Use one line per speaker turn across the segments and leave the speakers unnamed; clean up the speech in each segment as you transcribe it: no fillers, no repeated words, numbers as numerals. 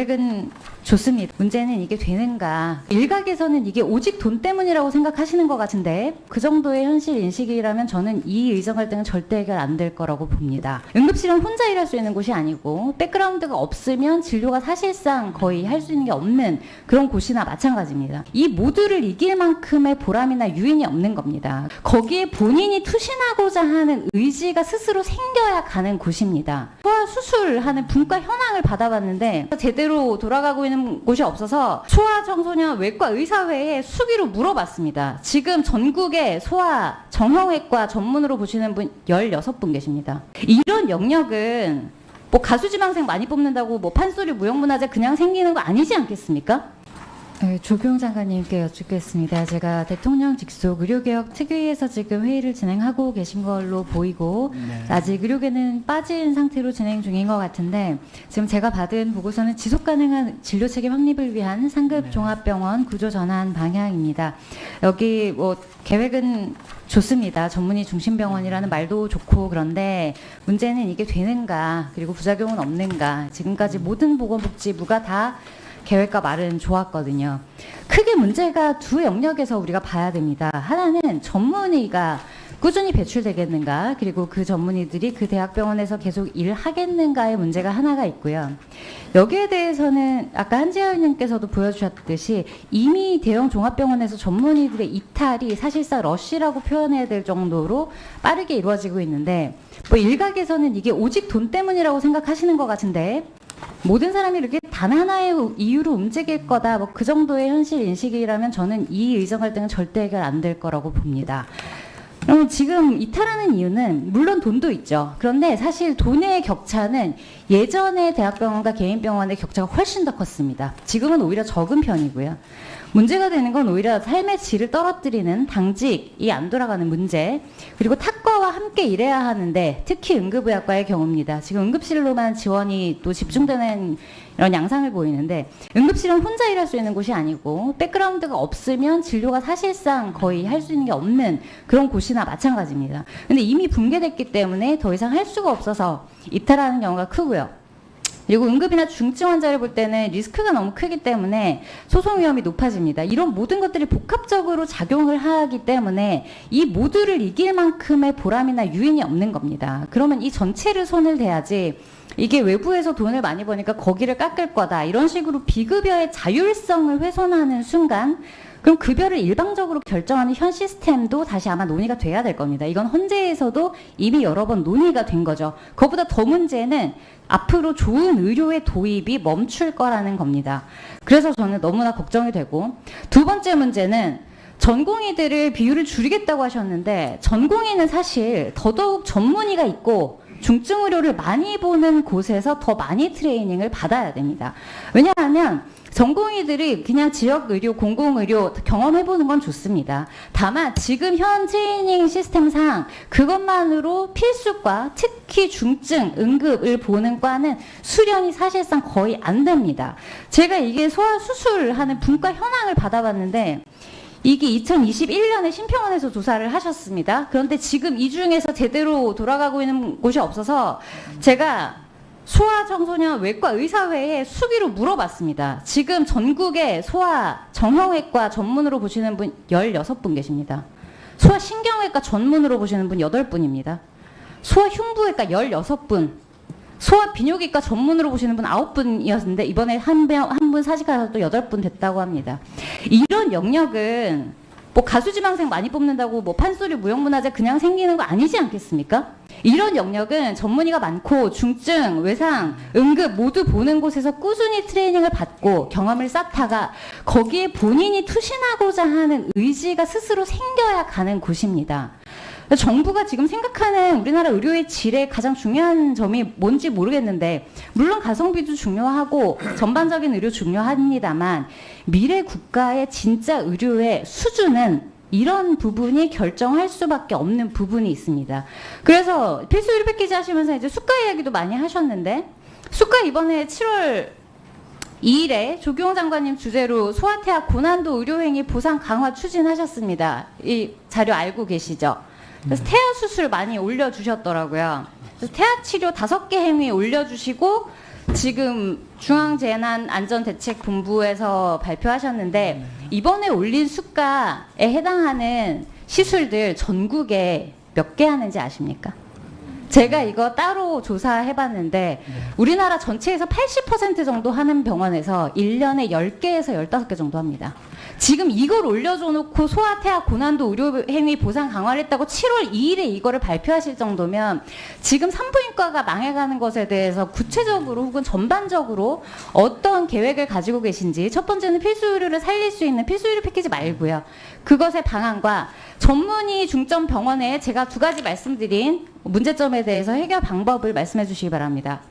계획은 좋습니다. 문제는 이게 되는가. 일각에서는 이게 오직 돈 때문이라고 생각하시는 것 같은데 그 정도의 현실 인식이라면 저는 이 의정 갈등은 절대 해결 안 될 거라고 봅니다. 응급실은 혼자 일할 수 있는 곳이 아니고 백그라운드가 없으면 진료가 사실상 거의 할 수 있는 게 없는 그런 곳이나 마찬가지입니다. 이 모두를 이길 만큼의 보람이나 유인이 없는 겁니다. 거기에 본인이 투신하고자 하는 의지가 스스로 생겨야 가는 곳입니다. 소아 수술하는 분과 현황을 받아봤는데 제대로 돌아가고 있는 곳이 없어서 소아 청소년 외과 의사회에 수기로 물어봤습니다. 지금 전국에 소아 정형외과 전문으로 보시는 분 16분 계십니다. 이런 영역은 뭐 가수지망생 많이 뽑는다고 뭐 판소리 무형문화재 그냥 생기는 거 아니지 않겠습니까? 네, 조경 장관님께 여쭙겠습니다. 제가 대통령 직속 의료개혁 특위에서 지금 회의를 진행하고 계신 걸로 보이고 아직 의료계는 빠진 상태로 진행 중인 것 같은데 지금 제가 받은 보고서는 지속가능한 진료체계 확립을 위한 상급 종합병원 구조 전환 방향입니다. 여기 뭐 계획은 좋습니다. 전문의 중심병원이라는 말도 좋고 그런데 문제는 이게 되는가 그리고 부작용은 없는가. 지금까지 모든 보건복지부가 다 계획과 말은 좋았거든요. 크게 문제가 두 영역에서 우리가 봐야 됩니다. 하나는 전문의가 꾸준히 배출되겠는가 그리고 그 전문의들이 그 대학병원에서 계속 일하겠는가의 문제가 하나가 있고요. 여기에 대해서는 아까 한지아 의원님께서도 보여주셨듯이 이미 대형 종합병원에서 전문의들의 이탈이 사실상 러쉬라고 표현해야 될 정도로 빠르게 이루어지고 있는데 뭐 일각에서는 이게 오직 돈 때문이라고 생각하시는 것 같은데 모든 사람이 이렇게 단 하나의 이유로 움직일 거다 뭐 그 정도의 현실 인식이라면 저는 이 의정 갈등은 절대 해결 안 될 거라고 봅니다. 그럼 지금 이탈하는 이유는 물론 돈도 있죠. 그런데 사실 돈의 격차는 예전의 대학병원과 개인병원의 격차가 훨씬 더 컸습니다. 지금은 오히려 적은 편이고요. 문제가 되는 건 오히려 삶의 질을 떨어뜨리는 당직이 안 돌아가는 문제 그리고 탁과와 함께 일해야 하는데 특히 응급의학과의 경우입니다. 지금 응급실로만 지원이 또 집중되는 이런 양상을 보이는데 응급실은 혼자 일할 수 있는 곳이 아니고 백그라운드가 없으면 진료가 사실상 거의 할 수 있는 게 없는 그런 곳이나 마찬가지입니다. 근데 이미 붕괴됐기 때문에 더 이상 할 수가 없어서 이탈하는 경우가 크고요. 그리고 응급이나 중증 환자를 볼 때는 리스크가 너무 크기 때문에 소송 위험이 높아집니다. 이런 모든 것들이 복합적으로 작용을 하기 때문에 이 모두를 이길 만큼의 보람이나 유인이 없는 겁니다. 그러면 이 전체를 손을 대야지 이게 외부에서 돈을 많이 버니까 거기를 깎을 거다 이런 식으로 비급여의 자율성을 훼손하는 순간 그럼 급여를 일방적으로 결정하는 현 시스템도 다시 아마 논의가 돼야 될 겁니다. 이건 헌재에서도 이미 여러 번 논의가 된 거죠. 그것보다 더 문제는 앞으로 좋은 의료의 도입이 멈출 거라는 겁니다. 그래서 저는 너무나 걱정이 되고 두 번째 문제는 전공의들을 비율을 줄이겠다고 하셨는데 전공의는 사실 더더욱 전문의가 있고 중증 의료를 많이 보는 곳에서 더 많이 트레이닝을 받아야 됩니다. 왜냐하면 전공의들이 그냥 지역의료, 공공의료 경험해보는 건 좋습니다. 다만 지금 현 트레이닝 시스템상 그것만으로 필수과 특히 중증, 응급을 보는 과는 수련이 사실상 거의 안 됩니다. 제가 이게 소아 수술하는 분과 현황을 받아봤는데 이게 2021년에 심평원에서 조사를 하셨습니다. 그런데 지금 이 중에서 제대로 돌아가고 있는 곳이 없어서 제가 소아 청소년 외과 의사회에 수기로 물어봤습니다. 지금 전국에 소아 정형외과 전문으로 보시는 분 16분 계십니다. 소아 신경외과 전문으로 보시는 분 8분입니다. 소아 흉부외과 16분. 소아 비뇨기과 전문으로 보시는 분 9분이었는데 이번에 한 분 사직하셔서 또 8분 됐다고 합니다. 이런 영역은 뭐 가수지망생 많이 뽑는다고 뭐 판소리 무형문화재 그냥 생기는 거 아니지 않겠습니까? 이런 영역은 전문의가 많고 중증, 외상, 응급 모두 보는 곳에서 꾸준히 트레이닝을 받고 경험을 쌓다가 거기에 본인이 투신하고자 하는 의지가 스스로 생겨야 가는 곳입니다. 정부가 지금 생각하는 우리나라 의료의 질의 가장 중요한 점이 뭔지 모르겠는데 물론 가성비도 중요하고 전반적인 의료 중요합니다만 미래 국가의 진짜 의료의 수준은 이런 부분이 결정할 수밖에 없는 부분이 있습니다. 그래서 필수 의료 패키지 하시면서 이제 수가 이야기도 많이 하셨는데 수가 이번에 7월 2일에 조경 장관님 주재로 소아태아 고난도 의료행위 보상 강화 추진하셨습니다. 이 자료 알고 계시죠? 그래서 태아 수술 많이 올려주셨더라고요. 그래서 태아 치료 5개 행위 올려주시고 지금 중앙재난안전대책본부에서 발표하셨는데 이번에 올린 수가에 해당하는 시술들 전국에 몇 개 하는지 아십니까? 제가 이거 따로 조사해봤는데 우리나라 전체에서 80% 정도 하는 병원에서 1년에 10개에서 15개 정도 합니다. 지금 이걸 올려줘 놓고 소아태아 고난도 의료행위 보상 강화를 했다고 7월 2일에 이거를 발표하실 정도면 지금 산부인과가 망해가는 것에 대해서 구체적으로 혹은 전반적으로 어떤 계획을 가지고 계신지, 첫 번째는 필수 의료를 살릴 수 있는 필수 의료 패키지 말고요. 그것의 방안과 전문의 중점 병원에 제가 두 가지 말씀드린 문제점에 대해서 해결 방법을 말씀해 주시기 바랍니다.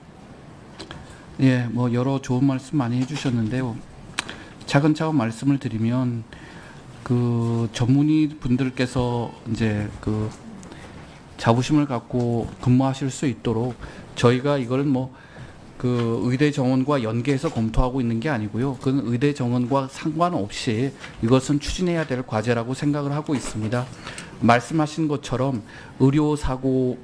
예, 뭐 여러 좋은 말씀 많이 해주셨는데요. 차근차근 말씀을 드리면 그 전문의 분들께서 이제 그 자부심을 갖고 근무하실 수 있도록 저희가 이걸 뭐 그 의대 정원과 연계해서 검토하고 있는 게 아니고요. 그 의대 정원과 상관없이 이것은 추진해야 될 과제라고 생각을 하고 있습니다. 말씀하신 것처럼 의료 사고의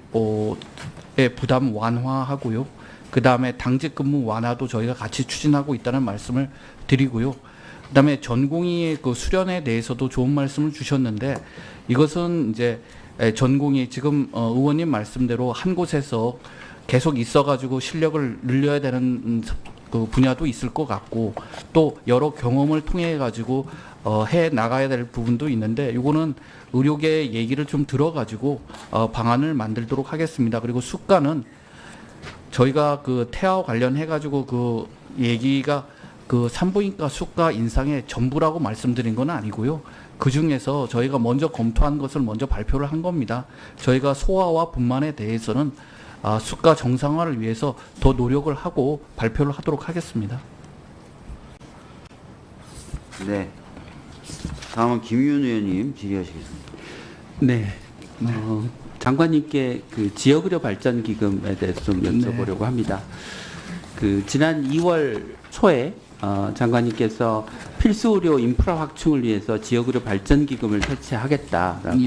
부담 완화하고요. 그 다음에 당직 근무 완화도 저희가 같이 추진하고 있다는 말씀을 드리고요. 그다음에 전공의의 그 수련에 대해서도 좋은 말씀을 주셨는데 이것은 이제 전공의 지금 의원님 말씀대로 한 곳에서 계속 있어가지고 실력을 늘려야 되는 그 분야도 있을 것 같고 또 여러 경험을 통해 가지고 해 나가야 될 부분도 있는데 이거는 의료계 얘기를 좀 들어가지고 방안을 만들도록 하겠습니다. 그리고 수가는 저희가 그 태아와 관련해 가지고 그 얘기가 그 산부인과 수가 인상의 전부라고 말씀드린 건 아니고요. 그 중에서 저희가 먼저 검토한 것을 먼저 발표를 한 겁니다. 저희가 소아와 분만에 대해서는 수가 정상화를 위해서 더 노력을 하고 발표를 하도록 하겠습니다.
네. 다음은 김윤 의원님 질의하시겠습니다.
네. 장관님께 그 지역의료 발전 기금에 대해서 좀 여쭤보려고 합니다. 그 지난 2월 초에 장관님께서 필수 의료 인프라 확충을 위해서 지역의료 발전 기금을 설치하겠다라고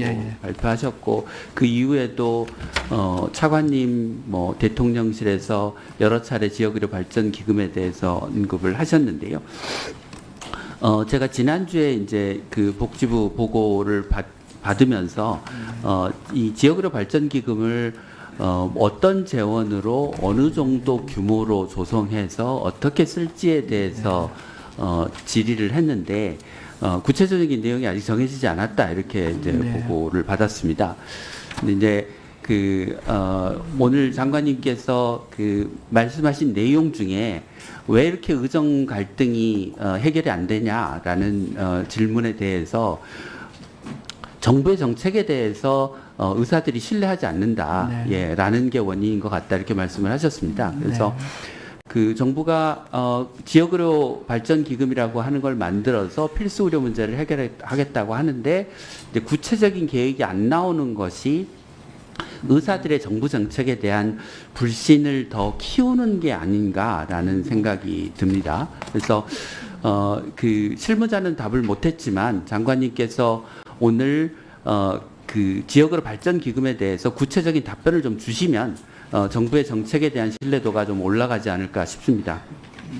발표하셨고 그 이후에도 차관님 뭐 대통령실에서 여러 차례 지역의료 발전 기금에 대해서 언급을 하셨는데요. 제가 지난주에 이제 그 복지부 보고를 받으면서 이 지역의료 발전 기금을 어떤 재원으로 어느 정도 규모로 조성해서 어떻게 쓸지에 대해서 질의를 했는데 구체적인 내용이 아직 정해지지 않았다 이렇게 이제 보고를 받았습니다. 근데 이제 그 오늘 장관님께서 그 말씀하신 내용 중에 왜 이렇게 의정 갈등이 해결이 안 되냐라는 질문에 대해서 정부의 정책에 대해서 의사들이 신뢰하지 않는다, 예, 라는 게 원인인 것 같다 이렇게 말씀을 하셨습니다. 그래서 그 정부가 지역의료 발전 기금이라고 하는 걸 만들어서 필수 의료 문제를 해결하겠다고 하는데 이제 구체적인 계획이 안 나오는 것이 의사들의 정부 정책에 대한 불신을 더 키우는 게 아닌가라는 생각이 듭니다. 그래서 그 실무자는 답을 못했지만 장관님께서 오늘 그 지역의료 발전 기금에 대해서 구체적인 답변을 좀 주시면 정부의 정책에 대한 신뢰도가 좀 올라가지 않을까 싶습니다.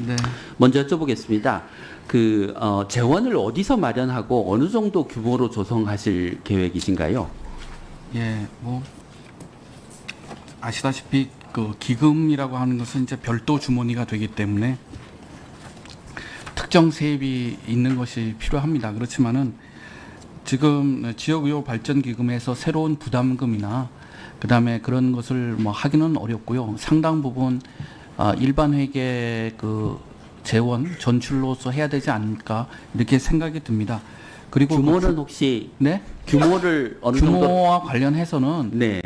네.
먼저 여쭤보겠습니다. 그 재원을 어디서 마련하고 어느 정도 규모로 조성하실 계획이신가요?
예, 뭐 아시다시피 그 기금이라고 하는 것은 이제 별도 주머니가 되기 때문에 특정 세입이 있는 것이 필요합니다. 그렇지만은 지금 지역의료 발전 기금에서 새로운 부담금이나 그다음에 그런 것을 뭐 하기는 어렵고요. 상당 부분 일반 회계 그 재원 전출로서 해야 되지 않을까 이렇게 생각이 듭니다. 그리고
규모는 혹시
네?
규모를 어느 정도
규모와 관련해서는
네.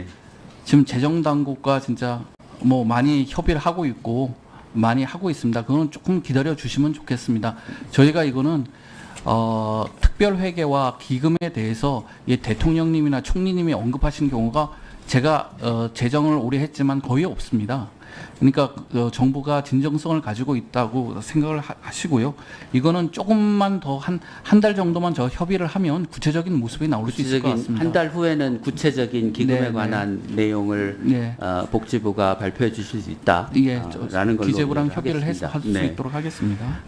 지금 재정 당국과 진짜 뭐 많이 협의를 하고 있고 많이 하고 있습니다. 그건 조금 기다려 주시면 좋겠습니다. 저희가 이거는 특별회계와 기금에 대해서 이 대통령님이나 총리님이 언급하신 경우가 제가 재정을 오래 했지만 거의 없습니다. 그러니까 정부가 진정성을 가지고 있다고 생각을 하시고요. 이거는 조금만 더 한 달 정도만 저 협의를 하면 구체적인 모습이 나올 수 있을 것 같습니다.
한 달 후에는 구체적인 기금에
네,
관한 내용을
네.
복지부가 발표해 주실 수 있다.
예,
라는 걸로
기재부랑
이해를
협의를 해서
하겠습니다.
할 수
네.
있도록 하겠습니다.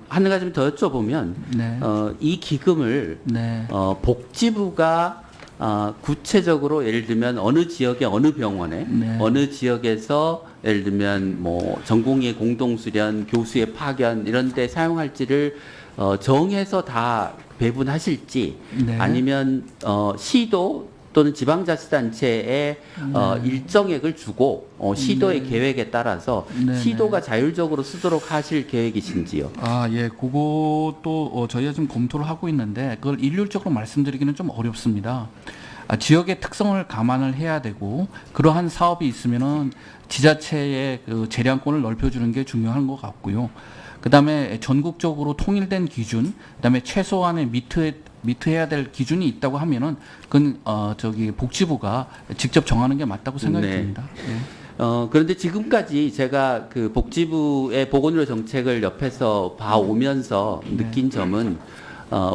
한 가지 좀 더 여쭤보면
네.
이 기금을
네.
복지부가 구체적으로 예를 들면 어느 지역의 어느 병원에
네.
어느 지역에서 예를 들면 뭐 전공의 공동수련, 교수의 파견 이런 데 사용할지를 정해서 다 배분하실지
네.
아니면 시도 또는 지방자치단체에 일정액을 주고 시도의 계획에 따라서
네,
시도가 자율적으로 쓰도록 하실 계획이신지요?
아, 예, 그것도 저희가 좀 검토를 하고 있는데 그걸 일률적으로 말씀드리기는 좀 어렵습니다. 지역의 특성을 감안을 해야 되고 그러한 사업이 있으면은 지자체의 그 재량권을 넓혀주는 게 중요한 것 같고요. 그다음에 전국적으로 통일된 기준, 그다음에 최소한의 미트해야 될 기준이 있다고 하면은 그건 복지부가 직접 정하는 게 맞다고 생각이
네.
듭니다. 예.
그런데 지금까지 제가 그 복지부의 보건의료 정책을 옆에서 봐오면서 느낀 점은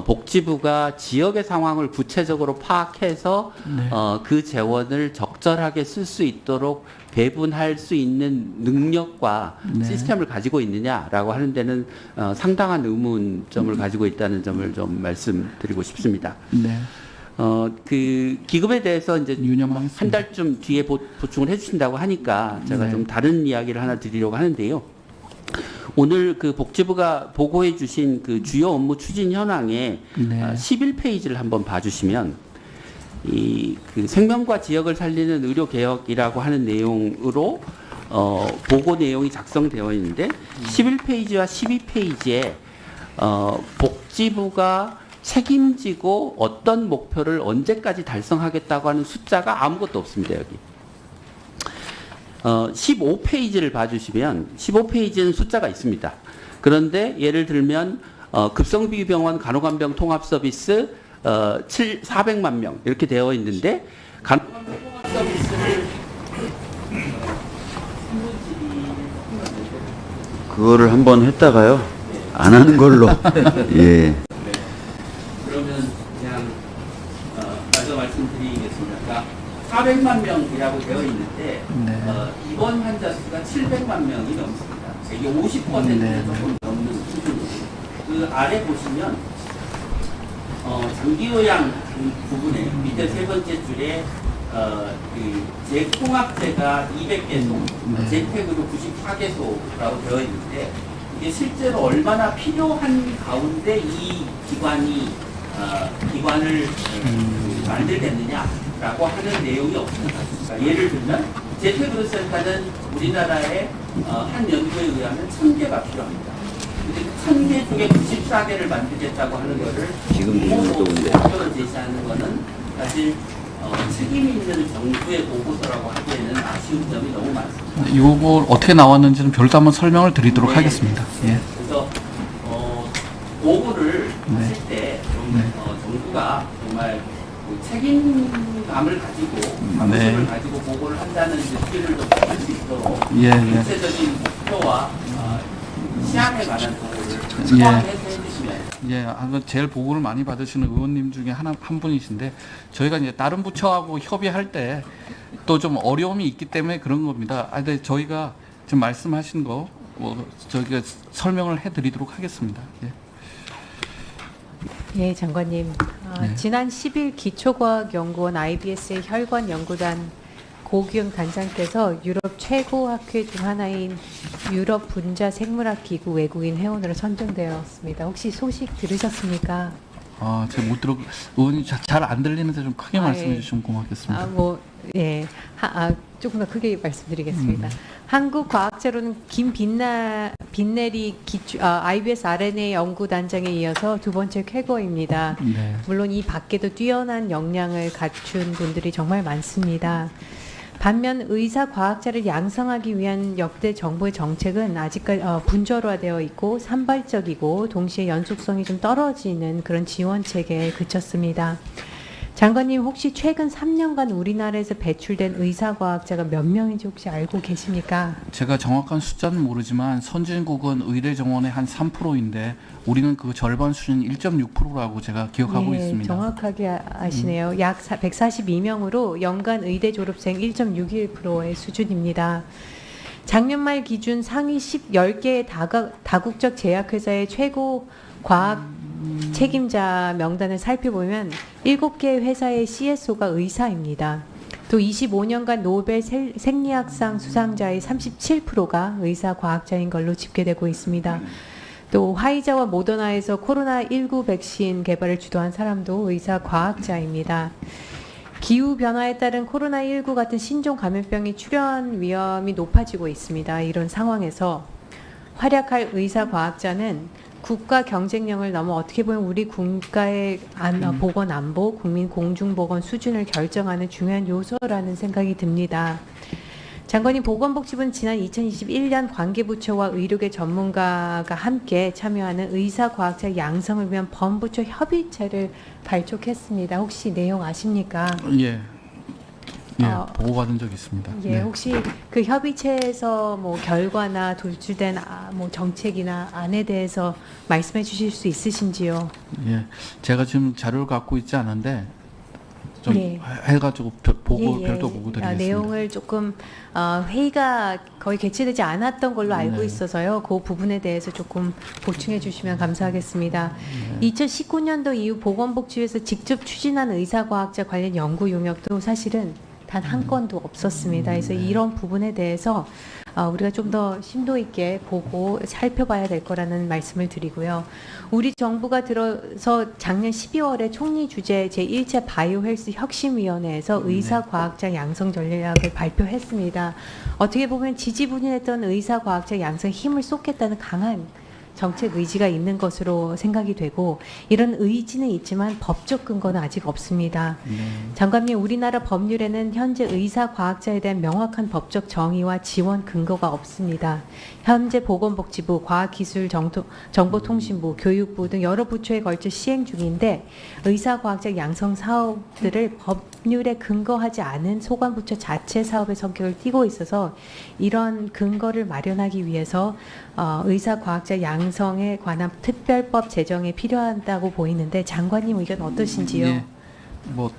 복지부가 지역의 상황을 구체적으로 파악해서
네.
그 재원을 적절하게 쓸 수 있도록 배분할 수 있는 능력과
네.
시스템을 가지고 있느냐라고 하는 데는 상당한 의문점을 가지고 있다는 점을 좀 말씀드리고 싶습니다.
네.
그 기금에 대해서 이제
유념하겠습니다.
한 달쯤 뒤에 보충을 해주신다고 하니까 제가
네.
좀 다른 이야기를 하나 드리려고 하는데요. 오늘 그 복지부가 보고해 주신 그 주요 업무 추진 현황에
네.
11페이지를 한번 봐주시면 이 그 생명과 지역을 살리는 의료 개혁이라고 하는 내용으로 보고 내용이 작성되어 있는데 11페이지와 12페이지에 복지부가 책임지고 어떤 목표를 언제까지 달성하겠다고 하는 숫자가 아무것도 없습니다, 여기. 15페이지를 봐주시면 15페이지는 숫자가 있습니다. 그런데 예를 들면 급성비병원 간호간병 통합서비스 400만 명 이렇게 되어 있는데 간호간병 통합서비스를
그거를 한번 했다가요. 안 하는 걸로. 예.
그러면 그냥 마저 말씀드리겠습니다. 그러니까 400만 명이라고 되어 있는데
네.
입원 환자 수가 700만 명이 넘습니다. 이게 50%
네.
조금 넘는 수준이에요. 그 아래 보시면 장기요양 부분에 밑에 세 번째 줄에 그 재통합제가 200개소,
네.
재택으로 94개소라고 되어 있는데 이게 실제로 얼마나 필요한 가운데 이 기관을 만들겠느냐라고 하는 내용이 없습니다. 그러니까 예를 들면 재택의료센터는 우리나라의 한 연구에 의하면 1000개가 필요합니다. 근데 1000개 중에 94개를 만들겠다고 하는 거를
지금
공모보고서로 제시하는 거는 사실 책임 있는 정부의 보고서라고 하기에는 아쉬운 점이 너무 많습니다.
이걸 어떻게 나왔는지는 별도 한번 설명을 드리도록
네.
하겠습니다. 예.
그래서 보고를
네.
하실 때 좀
네.
정부가 정말 그 책임감을 가지고 감수를
네.
가지고 보고를 한다는 느낌을 좀 받을 수 있도록
예, 예.
구체적인 목표와 시한에 관한 보고를
예.
포함해서 해주시면
예, 제일 보고를 많이 받으시는 의원님 중에 한 분이신데 저희가 이제 다른 부처하고 협의할 때 또 좀 어려움이 있기 때문에 그런 겁니다. 근데 저희가 지금 말씀하신 거 저희가 설명을 해드리도록 하겠습니다. 예.
예, 장관님.
네.
지난 10일 기초과학연구원 IBS의 혈관연구단 고기영 단장께서 유럽 최고 학회 중 하나인 유럽 분자 생물학 기구 외국인 회원으로 선정되었습니다. 혹시 소식 들으셨습니까?
제가 못 들어, 의원님 잘 안 들리는데 좀 크게 말씀해
예.
주시면 고맙겠습니다.
예. 조금 더 크게 말씀드리겠습니다. 한국 과학자로는 김빈내리 IBS RNA 연구단장에 이어서 두 번째 쾌거입니다.
네.
물론 이 밖에도 뛰어난 역량을 갖춘 분들이 정말 많습니다. 반면 의사 과학자를 양성하기 위한 역대 정부의 정책은 아직까지 분절화되어 있고 산발적이고 동시에 연속성이 좀 떨어지는 그런 지원 체계에 그쳤습니다. 장관님 혹시 최근 3년간 우리나라에서 배출된 의사과학자가 몇 명인지 혹시 알고 계십니까?
제가 정확한 숫자는 모르지만 선진국은 의대 정원의 한 3%인데 우리는 그 절반 수준 1.6%라고 제가 기억하고
예,
있습니다.
정확하게 아시네요. 약 142명으로 연간 의대 졸업생 1.61%의 수준입니다. 작년 말 기준 상위 10개의 다국적 제약회사의 최고 과학 책임자 명단을 살펴보면 7개 회사의 CSO가 의사입니다. 또 25년간 노벨 생리학상 수상자의 37%가 의사 과학자인 걸로 집계되고 있습니다. 또 화이자와 모더나에서 코로나19 백신 개발을 주도한 사람도 의사 과학자입니다. 기후 변화에 따른 코로나19 같은 신종 감염병이 출현 위험이 높아지고 있습니다. 이런 상황에서 활약할 의사 과학자는 국가 경쟁력을 넘어 어떻게 보면 우리 국가의 보건 안보, 국민 공중보건 수준을 결정하는 중요한 요소라는 생각이 듭니다. 장관님, 보건복지부는 지난 2021년 관계부처와 의료계 전문가가 함께 참여하는 의사과학자 양성을 위한 범부처 협의체를 발족했습니다. 혹시 내용 아십니까?
예. 보고받은 적 있습니다.
예,
네.
혹시 그 협의체에서 뭐 결과나 도출된 뭐 정책이나 안에 대해서 말씀해 주실 수 있으신지요?
예. 제가 지금 자료를 갖고 있지 않은데 좀
네.
해가지고 별도 보고 드리겠습니다.
내용을 조금 회의가 거의 개최되지 않았던 걸로 알고
네.
있어서요. 그 부분에 대해서 조금 보충해 주시면 감사하겠습니다. 2019년도 이후 보건복지부에서 직접 추진한 의사과학자 관련 연구 용역도 사실은 단 한 건도 없었습니다. 그래서 이런 부분에 대해서 우리가 좀 더 심도 있게 보고 살펴봐야 될 거라는 말씀을 드리고요. 우리 정부가 들어서 작년 12월에 총리 주재 제1차 바이오 헬스 혁신위원회에서 의사과학자 양성 전략을 발표했습니다. 어떻게 보면 지지부진했던 의사과학자 양성에 힘을 쏟겠다는 강한 정책 의지가 있는 것으로 생각이 되고, 이런 의지는 있지만 법적 근거는 아직 없습니다. 장관님, 우리나라 법률에는 현재 의사과학자에 대한 명확한 법적 정의와 지원 근거가 없습니다. 현재 보건복지부, 과학기술정보통신부, 교육부 등 여러 부처에 걸쳐 시행 중인데, 의사과학자 양성 사업들을 법률에 근거하지 않은 소관부처 자체 사업의 성격을 띠고 있어서 이런 근거를 마련하기 위해서 의사과학자 양성에 관한 특별법 제정이 필요하다고 보이는데, 장관님 의견 어떠신지요?
예. 뭐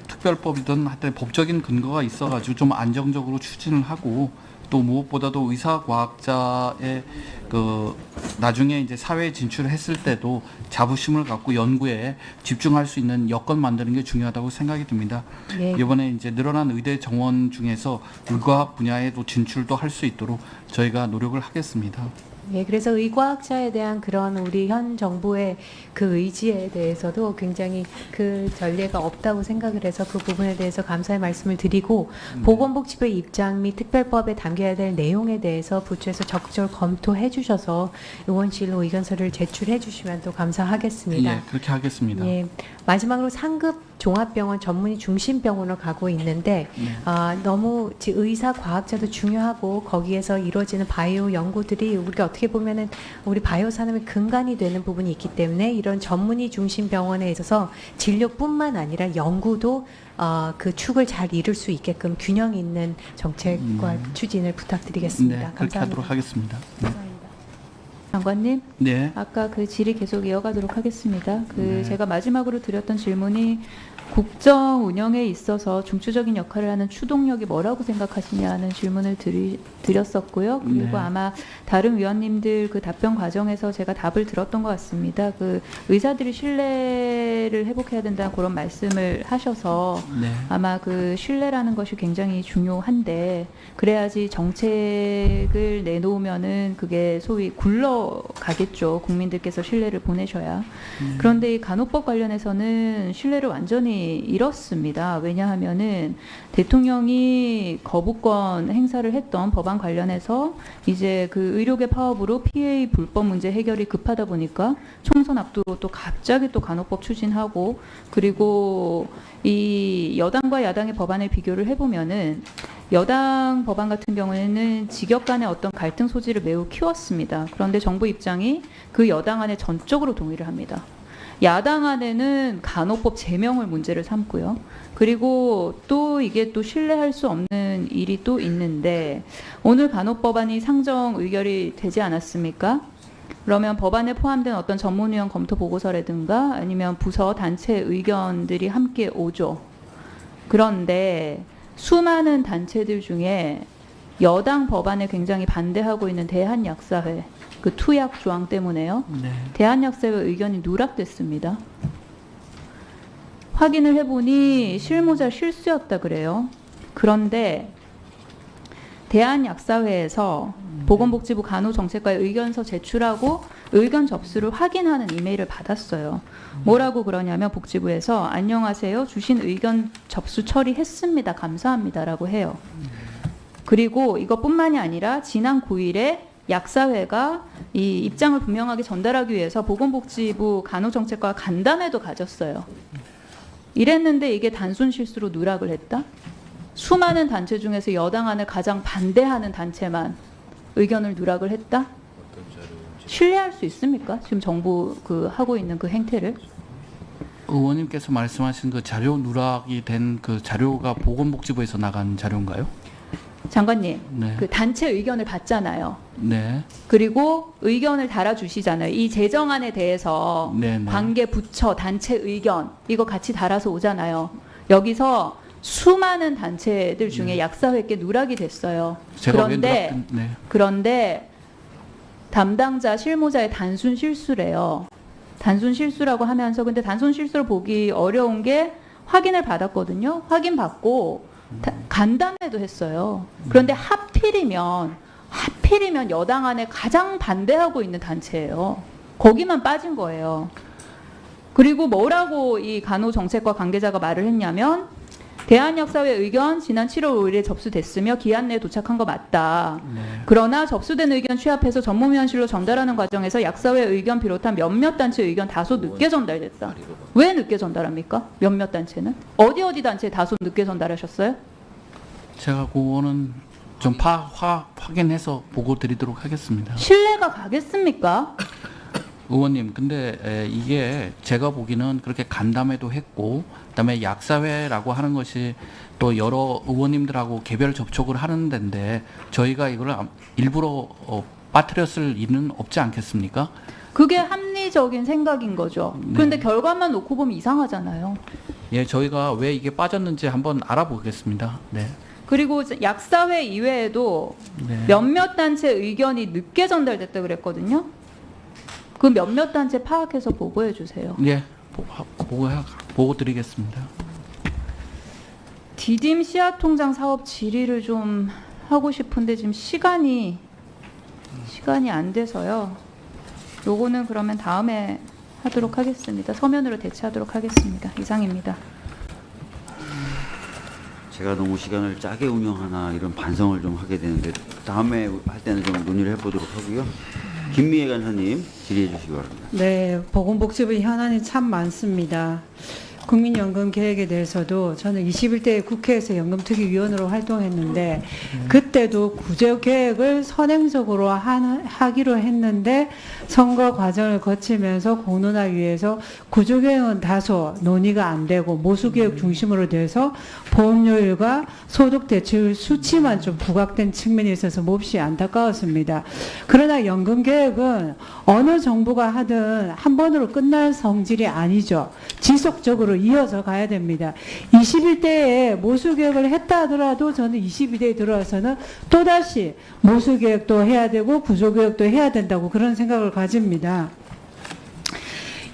특별법이든 하여튼 법적인 근거가 있어가지고 좀 안정적으로 추진을 하고, 또 무엇보다도 의사과학자의 그 나중에 이제 사회에 진출했을 때도 자부심을 갖고 연구에 집중할 수 있는 여건 만드는 게 중요하다고 생각이 듭니다.
예.
이번에 이제 늘어난 의대 정원 중에서 의과학 분야에도 진출도 할 수 있도록 저희가 노력을 하겠습니다.
예, 그래서 의과학자에 대한 그런 우리 현 정부의 그 의지에 대해서도 굉장히 그 전례가 없다고 생각을 해서 그 부분에 대해서 감사의 말씀을 드리고, 보건복지부의 입장 및 특별법에 담겨야 될 내용에 대해서 부처에서 적극적으로 검토해 주셔서 의원실로 의견서를 제출해 주시면 또 감사하겠습니다.
예, 그렇게 하겠습니다.
예, 마지막으로 상급 종합병원 전문의 중심병원으로 가고 있는데, 너무 의사 과학자도 중요하고 거기에서 이루어지는 바이오 연구들이 우리가 어떻게 보면은 우리 바이오 산업의 근간이 되는 부분이 있기 때문에, 이런 전문의 중심 병원에 있어서 진료뿐만 아니라 연구도 그 축을 잘 이룰 수 있게끔 균형 있는 정책과 추진을 부탁드리겠습니다.
네, 그렇게
감사합니다.
하도록 하겠습니다. 네.
장관님,
네.
아까 그 질의 계속 이어가도록 하겠습니다. 제가 마지막으로 드렸던 질문이 국정 운영에 있어서 중추적인 역할을 하는 추동력이 뭐라고 생각하시냐는 질문을 드렸었고요. 그리고
네.
아마 다른 위원님들 그 답변 과정에서 제가 답을 들었던 것 같습니다. 그 의사들이 신뢰를 회복해야 된다는 그런 말씀을 하셔서
네.
아마 그 신뢰라는 것이 굉장히 중요한데, 그래야지 정책을 내놓으면은 그게 소위 굴러가겠죠. 국민들께서 신뢰를 보내셔야. 그런데 이 간호법 관련해서는 신뢰를 완전히 잃었습니다. 왜냐하면은 대통령이 거부권 행사를 했던 법안 관련해서 이제 그 의료계 파업으로 PA 불법 문제 해결이 급하다 보니까 총선 앞두고 또 갑자기 또 간호법 추진하고, 그리고 이 여당과 야당의 법안을 비교를 해보면은 여당 법안 같은 경우에는 직역 간의 어떤 갈등 소지를 매우 키웠습니다. 그런데 정부 입장이 그 여당 안에 전적으로 동의를 합니다.
야당 안에는 간호법 제명을 문제를 삼고요. 그리고 또 이게 또 신뢰할 수 없는 일이 또 있는데 오늘 간호법안이 상정 의결이 되지 않았습니까? 그러면 법안에 포함된 어떤 전문위원 검토 보고서라든가 아니면 부서 단체 의견들이 함께 오죠. 그런데 수많은 단체들 중에 여당 법안에 굉장히 반대하고 있는 대한약사회 그 투약 조항 때문에요.
네.
대한약사회 의견이 누락됐습니다. 확인을 해보니 실무자 실수였다 그래요. 그런데 대한약사회에서 보건복지부 간호정책과의 의견서 제출하고 의견 접수를 확인하는 이메일을 받았어요. 뭐라고 그러냐면 복지부에서 안녕하세요. 주신 의견 접수 처리했습니다. 감사합니다라고 해요. 그리고 이것뿐만이 아니라 지난 9일에 약사회가 이 입장을 분명하게 전달하기 위해서 보건복지부 간호정책과 간담회도 가졌어요. 이랬는데 이게 단순 실수로 누락을 했다? 수많은 단체 중에서 여당 안을 가장 반대하는 단체만 의견을 누락을 했다? 신뢰할 수 있습니까? 지금 정부 그 하고 있는 그 행태를?
의원님께서 말씀하신 그 자료 누락이 된 그 자료가 보건복지부에서 나간 자료인가요?
장관님,
네.
그 단체 의견을 받잖아요.
네.
그리고 의견을 달아주시잖아요. 이 제정안에 대해서
네, 네.
관계 부처 단체 의견 이거 같이 달아서 오잖아요. 여기서 수많은 단체들 중에 약사회께 누락이 됐어요.
제가 왜 누락된? 네.
그런데 담당자 실무자의 단순 실수래요. 단순 실수라고 하면서 근데 단순 실수를 보기 어려운 게 확인을 받았거든요. 확인 받고 간담회도 했어요. 그런데 하필이면 여당 안에 가장 반대하고 있는 단체예요. 거기만 빠진 거예요. 그리고 뭐라고 이 간호정책과 관계자가 말을 했냐면 대한약사회 의견 지난 7월 5일에 접수됐으며 기한 내에 도착한 거 맞다.
네.
그러나 접수된 의견 취합해서 전무위원실로 전달하는 과정에서 약사회 의견 비롯한 몇몇 단체 의견 다소 늦게 전달됐다. 왜 늦게 전달합니까? 몇몇 단체는? 어디 단체 다소 늦게 전달하셨어요?
제가 그거는 좀 확인해서 보고 드리도록 하겠습니다.
신뢰가 가겠습니까?
의원님, 근데 이게 제가 보기는 그렇게 간담회도 했고, 그다음에 약사회라고 하는 것이 또 여러 의원님들하고 개별 접촉을 하는 데인데 저희가 이걸 일부러 빠뜨렸을 일은 없지 않겠습니까?
그게 합리적인 생각인 거죠.
네.
그런데 결과만 놓고 보면 이상하잖아요.
예, 저희가 왜 이게 빠졌는지 한번 알아보겠습니다. 네.
그리고 약사회 이외에도
네.
몇몇 단체 의견이 늦게 전달됐다 그랬거든요. 그 몇몇 단체 파악해서 보고해 주세요.
예, 보고 드리겠습니다.
디딤 씨앗통장 사업 질의를 좀 하고 싶은데 지금 시간이 안 돼서요. 요거는 그러면 다음에 하도록 하겠습니다. 서면으로 대체하도록 하겠습니다. 이상입니다.
제가 너무 시간을 짜게 운영하나 이런 반성을 좀 하게 되는데 다음에 할 때는 좀 논의를 해보도록 하고요. 김미애 간사님 질의해 주시기 바랍니다.
네, 보건복지부 현안이 참 많습니다. 국민연금 계획에 대해서도 저는 21대 국회에서 연금특위위원으로 활동했는데 그때도 구제계획을 선행적으로 하기로 했는데 선거 과정을 거치면서 공론화위에서 구조계획은 다소 논의가 안 되고 모수계획 중심으로 돼서 보험료율과 소득 대출 수치만 좀 부각된 측면이 있어서 몹시 안타까웠습니다. 그러나 연금계획은 어느 정부가 하든 한 번으로 끝날 성질이 아니죠. 지속적으로 이어서 가야 됩니다. 21대에 모수계획을 했다 하더라도 저는 22대에 들어와서는 또다시 모수계획도 해야 되고 구조계획도 해야 된다고 그런 생각을 가집니다.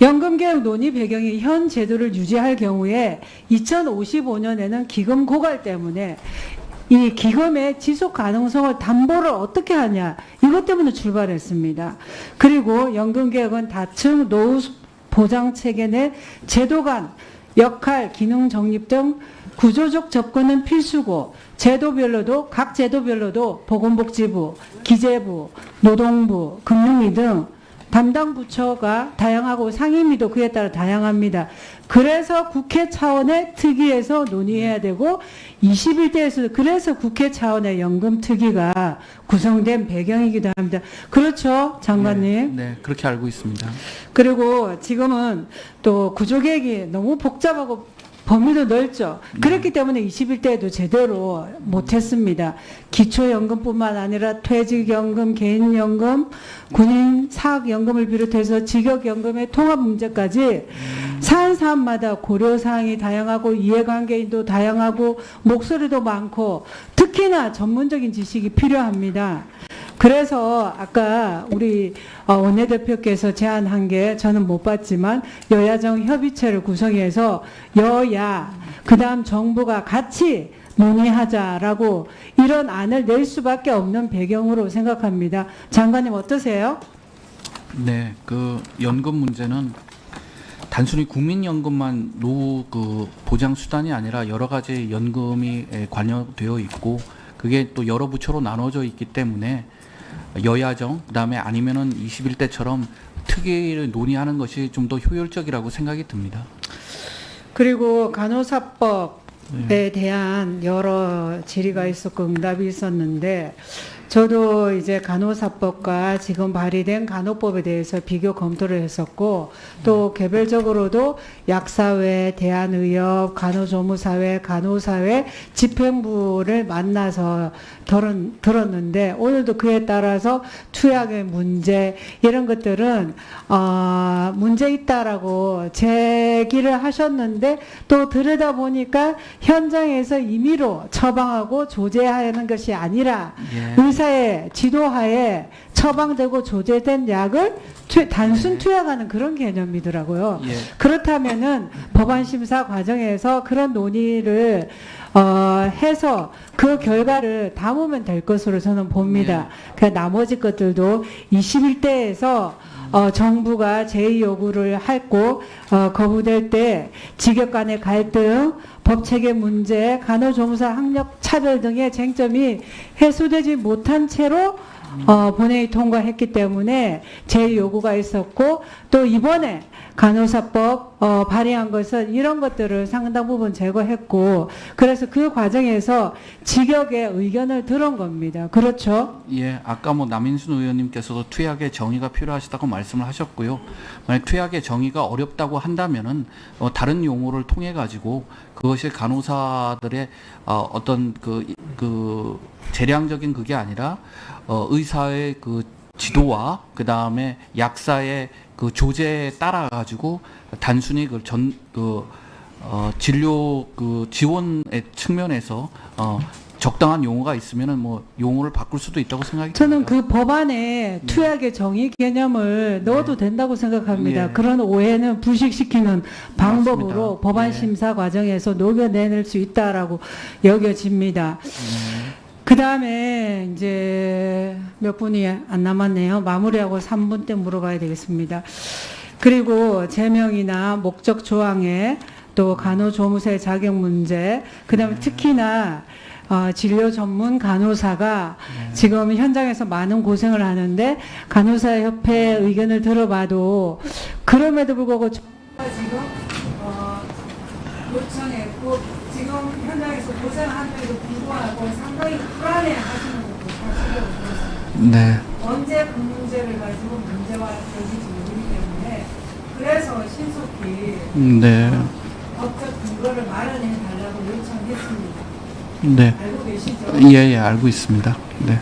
연금개혁 논의 배경이 현 제도를 유지할 경우에 2055년에는 기금 고갈 때문에 이 기금의 지속 가능성을 담보를 어떻게 하냐 이것 때문에 출발했습니다. 그리고 연금개혁은 다층 노후 보장 체계 내 제도 간 역할, 기능 정립 등 구조적 접근은 필수고 제도별로도 각 제도별로도 보건복지부, 기재부, 노동부, 금융위 등 담당 부처가 다양하고 상임위도 그에 따라 다양합니다. 그래서 국회 차원의 특위에서 논의해야 되고 21대에서 그래서 국회 차원의 연금특위가 구성된 배경이기도 합니다. 그렇죠, 장관님?
네, 그렇게 알고 있습니다.
그리고 지금은 또 구조개혁이 너무 복잡하고 범위도 넓죠. 그렇기 때문에 21대에도 제대로 못했습니다. 기초연금뿐만 아니라 퇴직연금, 개인연금, 군인 사학연금을 비롯해서 직역연금의 통합 문제까지 사안사안마다 고려사항이 다양하고 이해관계인도 다양하고 목소리도 많고 특히나 전문적인 지식이 필요합니다. 그래서 아까 우리 원내대표께서 제안한 게 저는 못 봤지만 여야정 협의체를 구성해서 여야 그다음 정부가 같이 논의하자라고 이런 안을 낼 수밖에 없는 배경으로 생각합니다. 장관님 어떠세요?
네, 그 연금 문제는 단순히 국민연금만 노후 그 보장 수단이 아니라 여러 가지 연금이 관여되어 있고 그게 또 여러 부처로 나눠져 있기 때문에 여야정 그다음에 아니면은 21대처럼 특위를 논의하는 것이 좀 더 효율적이라고 생각이 듭니다.
그리고 간호사법에 대한 여러 질의가 있었고 응답이 있었는데 저도 이제 간호사법과 지금 발의된 간호법에 대해서 비교 검토를 했었고 또 개별적으로도 약사회, 대한의협, 간호조무사회, 간호사회, 집행부를 만나서 들었는데 오늘도 그에 따라서 투약의 문제 이런 것들은 문제 있다라고 제기를 하셨는데 또 들여다보니까 현장에서 임의로 처방하고 조제하는 것이 아니라 의사의 지도하에 처방되고 조제된 약을 단순 투약하는 그런 개념이더라고요. 그렇다면은 법안 심사 과정에서 그런 논의를 해서 그 결과를 담으면 될 것으로 저는 봅니다. 그 나머지 것들도 21대에서 정부가 제의 요구를 했고 거부될 때 직역 간의 갈등, 법체계 문제, 간호조무사 학력 차별 등의 쟁점이 해소되지 못한 채로 본회의 통과했기 때문에 제의 요구가 있었고 또 이번에 간호사법 발의한 것은 이런 것들을 상당 부분 제거했고 그래서 그 과정에서 직역의 의견을 들은 겁니다. 그렇죠?
예, 아까 뭐 남인순 의원님께서도 투약의 정의가 필요하시다고 말씀을 하셨고요. 만약 투약의 정의가 어렵다고 한다면은 다른 용어를 통해 가지고 그것이 간호사들의 어떤 그 재량적인 그게 아니라 의사의 그 지도와 그 다음에 약사의 그 조제에 따라 가지고 단순히 진료 그 지원의 측면에서 적당한 용어가 있으면은 뭐 용어를 바꿀 수도 있다고 생각이
저는
듭니다.
그 법안에 투약의 정의 개념을 넣어도 된다고 생각합니다.
예.
그런 오해는 불식시키는 방법으로
맞습니다.
법안
예.
심사 과정에서 녹여내낼 수 있다라고 여겨집니다. 그 다음에 이제 몇 분이 안 남았네요. 마무리하고 3분 때 물어봐야 되겠습니다. 그리고 제명이나 목적 조항에 또 간호조무사의 자격 문제, 그 다음에 특히나 진료 전문 간호사가 지금 현장에서 많은 고생을 하는데 간호사협회 의견을 들어봐도 그럼에도 불구하고 정부가 지금 요청했고 지금 현장에서 고생하는데도 불구하고 상당히 불안해 하시는 것도 사실이라고 들었습니다.
네.
언제 그 문제를 가지고 문제가 되는지 모르기 때문에 그래서 신속히
네.
법적 근거를 마련해 달라고 요청했습니다.
네.
알고 계시죠?
예, 알고 있습니다. 네.